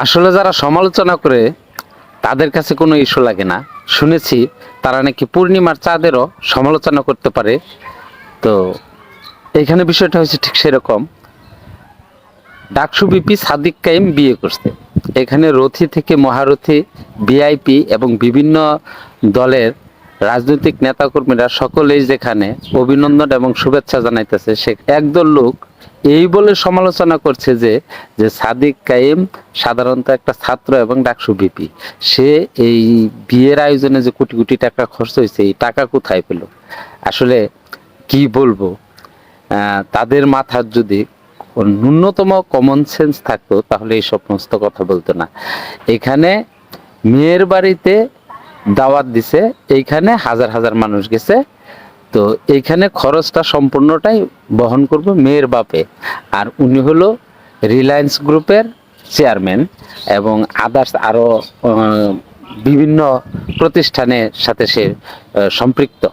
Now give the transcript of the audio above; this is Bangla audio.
আসলে যারা সমালোচনা করে তাদের কাছে কোনো ইস্যু লাগে না। শুনেছি তারা নাকি পূর্ণিমার চাঁদেরও সমালোচনা করতে পারে। তো এইখানে বিষয়টা হচ্ছে ঠিক সেরকম। ডাকসু বিপি সাদিক কাইম বিয়ে করছে। এখানে রথী থেকে মহারথী, ভিআইপি এবং বিভিন্ন দলের রাজনৈতিক নেতাকর্মীরা সকলেই যেখানে অভিনন্দন এবং শুভেচ্ছা জানাইতেছে, সে একদল লোক এই বলে সমালোচনা করছে যে যে সাদিক কাইম সাধারণত একটা ছাত্র এবং ডাকসু বিপি, সে এই বিয়ের আয়োজনে যে কোটি কোটি টাকা খরচ হয়েছে, এই টাকা কোথায় পেল? আসলে কি বলবো, তাদের মাথার যদি ন্যূনতম কমন সেন্স থাকতো তাহলে এই সমস্ত কথা বলতো না। এখানে মেয়ের বাড়িতে দাওয়াত দিছে, এইখানে হাজার হাজার মানুষ গেছে। তো এইখানে খরচটা সম্পূর্ণটাই বহন করবে মেয়ের বাপে। আর উনি হলো রিলায়েন্স গ্রুপের চেয়ারম্যান এবং আদার্স আরো বিভিন্ন প্রতিষ্ঠানের সাথে সে সম্পৃক্ত।